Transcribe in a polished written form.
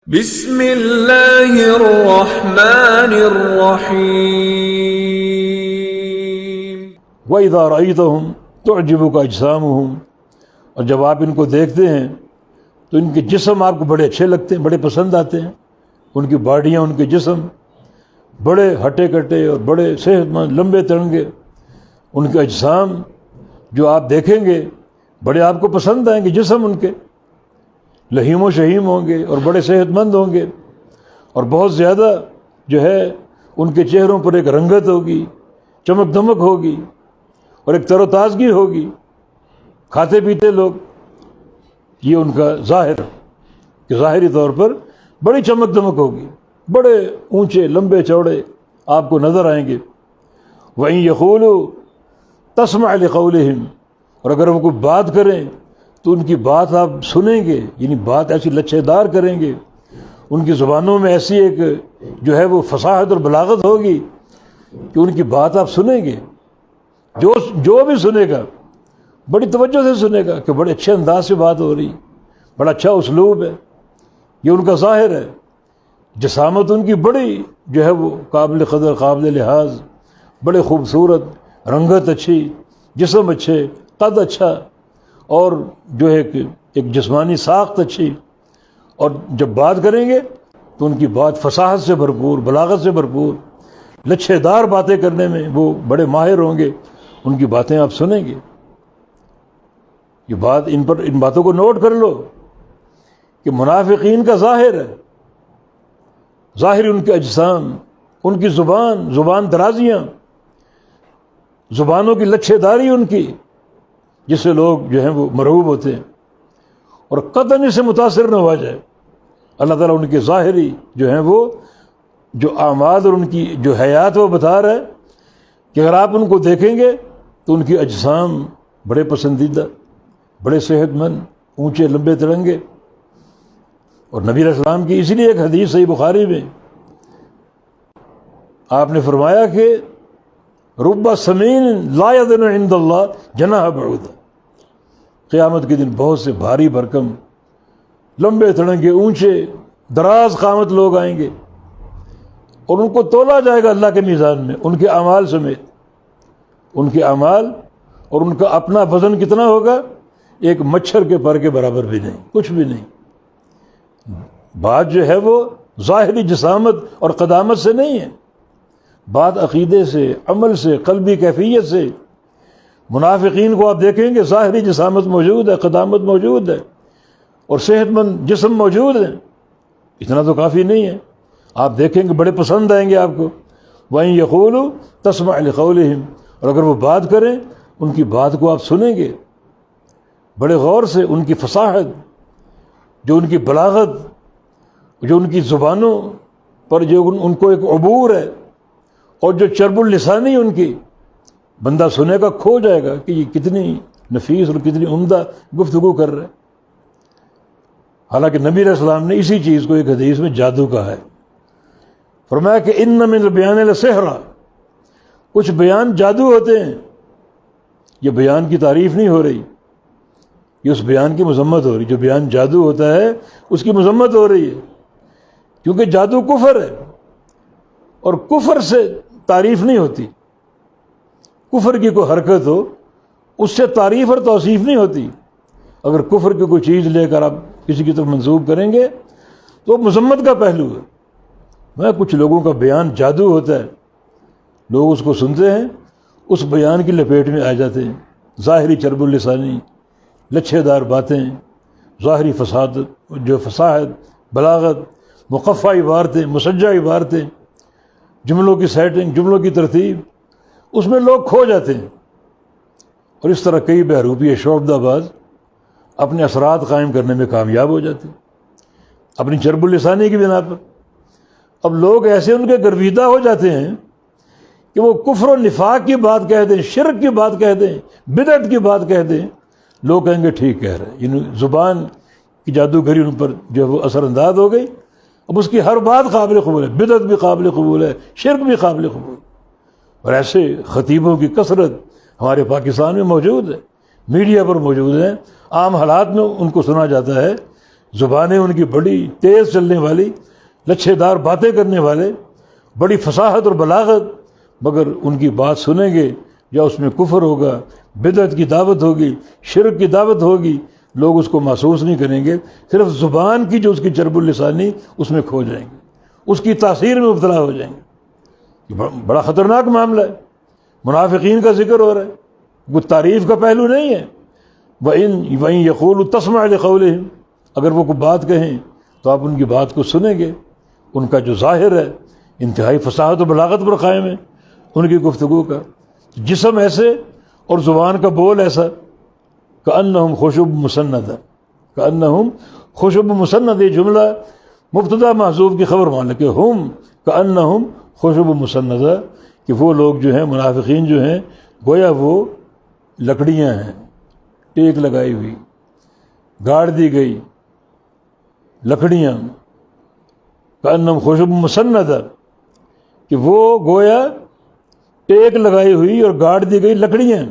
بسم اللہ الرحمن الرحیم۔ وَإِذَا رَأَيْتَهُمْ تُعْجِبُكَ أَجْسَامُهُمْ، اور جب آپ ان کو دیکھتے ہیں تو ان کے جسم آپ کو بڑے اچھے لگتے ہیں، بڑے پسند آتے ہیں۔ ان کی باڈیاں، ان کے جسم بڑے ہٹے کٹے اور بڑے صحت مند، لمبے ترنگے، ان کے اجسام جو آپ دیکھیں گے بڑے آپ کو پسند آئیں گے۔ جسم ان کے لہیم و شہیم ہوں گے اور بڑے صحت مند ہوں گے، اور بہت زیادہ جو ہے ان کے چہروں پر ایک رنگت ہوگی، چمک دمک ہوگی اور ایک تر و تازگی ہوگی۔ کھاتے پیتے لوگ، یہ ان کا ظاہر کہ ظاہری طور پر بڑی چمک دمک ہوگی، بڑے اونچے لمبے چوڑے آپ کو نظر آئیں گے۔ وَإِن يَقُولُوا تَسْمَعْ لِقَوْلِهِمْ، اور اگر وہ کوئی بات کریں تو ان کی بات آپ سنیں گے، یعنی بات ایسی لچھے دار کریں گے، ان کی زبانوں میں ایسی ایک جو ہے وہ فصاحت اور بلاغت ہوگی کہ ان کی بات آپ سنیں گے۔ جو بھی سنے گا بڑی توجہ سے سنے گا کہ بڑے اچھے انداز سے بات ہو رہی، بڑا اچھا اسلوب ہے، یہ ان کا ظاہر ہے۔ جسامت ان کی بڑی جو ہے وہ قابل قدر، قابل لحاظ، بڑے خوبصورت، رنگت اچھی، جسم اچھے، قد اچھا، اور جو ہے کہ ایک جسمانی ساخت اچھی۔ اور جب بات کریں گے تو ان کی بات فصاحت سے بھرپور، بلاغت سے بھرپور، لچھے دار باتیں کرنے میں وہ بڑے ماہر ہوں گے۔ ان کی باتیں آپ سنیں گے۔ یہ بات ان باتوں کو نوٹ کر لو کہ منافقین کا ظاہر ہے، ظاہر ان کے اجسام، ان کی زبان درازیاں، زبانوں کی لچھے داری ان کی، جس سے لوگ جو ہیں وہ مرعوب ہوتے ہیں، اور قطعاً اس سے متاثر نہ ہوا جائے۔ اللہ تعالیٰ ان کے ظاہری جو ہیں وہ جو اعمال اور ان کی جو حیات وہ بتا رہا ہے کہ اگر آپ ان کو دیکھیں گے تو ان کی اجسام بڑے پسندیدہ، بڑے صحت مند، اونچے لمبے ترنگے۔ اور نبی علیہ السلام کی اسی لیے ایک حدیث صحیح بخاری میں آپ نے فرمایا کہ رب سمین لا یظن عند اللہ جناح بعوضہ، قیامت کے دن بہت سے بھاری بھرکم، لمبے تڑنگے، اونچے دراز قامت لوگ آئیں گے، اور ان کو تولا جائے گا اللہ کے میزان میں ان کے اعمال سمیت۔ ان کے اعمال اور ان کا اپنا وزن کتنا ہوگا؟ ایک مچھر کے پر کے برابر بھی نہیں، کچھ بھی نہیں۔ بات جو ہے وہ ظاہری جسامت اور قدامت سے نہیں ہے، بات عقیدے سے، عمل سے، قلبی کیفیت سے۔ منافقین کو آپ دیکھیں گے ظاہری جسامت موجود ہے، قدامت موجود ہے، اور صحت مند جسم موجود ہے، اتنا تو کافی نہیں ہے۔ آپ دیکھیں گے بڑے پسند آئیں گے آپ کو۔ وَإِن يَقُولُوا تَسْمَعْ لِقَوْلِهِمْ، اور اگر وہ بات کریں ان کی بات کو آپ سنیں گے بڑے غور سے، ان کی فصاحت، جو ان کی بلاغت، جو ان کی زبانوں پر جو ان کو ایک عبور ہے، اور جو چرب اللسانی ان کی، بندہ سنے گا کھو جائے گا کہ یہ کتنی نفیس اور کتنی عمدہ گفتگو کر رہے ہیں۔ حالانکہ نبی علیہ السلام نے اسی چیز کو ایک حدیث میں جادو کہا ہے۔ فرمایا کہ ان من البیان لسحرا، کچھ بیان جادو ہوتے ہیں۔ یہ بیان کی تعریف نہیں ہو رہی، یہ اس بیان کی مذمت ہو رہی۔ جو بیان جادو ہوتا ہے اس کی مذمت ہو رہی ہے، کیونکہ جادو کفر ہے، اور کفر سے تعریف نہیں ہوتی۔ کفر کی کوئی حرکت ہو اس سے تعریف اور توصیف نہیں ہوتی۔ اگر کفر کی کوئی چیز لے کر آپ کسی کی طرف منسوب کریں گے تو مذمت کا پہلو ہے۔ میں کچھ لوگوں کا بیان جادو ہوتا ہے، لوگ اس کو سنتے ہیں، اس بیان کی لپیٹ میں آ جاتے ہیں۔ ظاہری چرب اللسانی، لچھے دار باتیں، ظاہری فصاحت، بلاغت، مقفع عبارتیں، مسجع عبارتیں، جملوں کی سیٹنگ، جملوں کی ترتیب، اس میں لوگ کھو جاتے ہیں۔ اور اس طرح کئی بہروپی شعبدہ باز اپنے اثرات قائم کرنے میں کامیاب ہو جاتے ہیں اپنی چرب اللسانی کی بنا پر۔ اب لوگ ایسے ان کے گرویدہ ہو جاتے ہیں کہ وہ کفر و نفاق کی بات کہہ دیں، شرک کی بات کہہ دیں، بدعت کی بات کہہ دیں، لوگ کہیں گے ٹھیک کہہ رہے ہیں۔ یعنی زبان کی جادوگری ان پر جو ہے وہ اثر انداز ہو گئی، اب اس کی ہر بات قابل قبول ہے، بدعت بھی قابل قبول ہے، شرک بھی قابل قبول ہے۔ اور ایسے خطیبوں کی کثرت ہمارے پاکستان میں موجود ہے، میڈیا پر موجود ہیں، عام حالات میں ان کو سنا جاتا ہے زبانیں ان کی بڑی تیز چلنے والی، لچھے دار باتیں کرنے والے، بڑی فصاحت اور بلاغت، مگر ان کی بات سنیں گے یا اس میں کفر ہوگا، بدعت کی دعوت ہوگی، شرک کی دعوت ہوگی، لوگ اس کو محسوس نہیں کریں گے، صرف زبان کی جو اس کی چرب اللسانی اس میں کھو جائیں گے، اس کی تاثیر میں مبتلا ہو جائیں گے۔ یہ بڑا خطرناک معاملہ ہے۔ منافقین کا ذکر ہو رہا ہے، وہ تعریف کا پہلو نہیں ہے۔ وَإِن يَقُولُوا تَسْمَعْ لِقَوْلِهِمْ، اگر وہ کوئی بات کہیں تو آپ ان کی بات کو سنیں گے۔ ان کا جو ظاہر ہے انتہائی فصاحت و بلاغت پر قائم ہے ان کی گفتگو کا، جسم ایسے اور زبان کا بول ایسا، کأنہم خشب مسندہ، کأنہم خشب مسندہ، یہ جملہ مبتدا محذوف کی خبر مان لے کہ ہم کأنہم خشب مسندہ، کہ وہ لوگ جو ہیں منافقین جو ہیں گویا وہ لکڑیاں ہیں ٹیک لگائی ہوئی، گاڑ دی گئی لکڑیاں، کأنہم خشب مسندہ، کہ وہ گویا ٹیک لگائی ہوئی اور گاڑ دی گئی لکڑیاں۔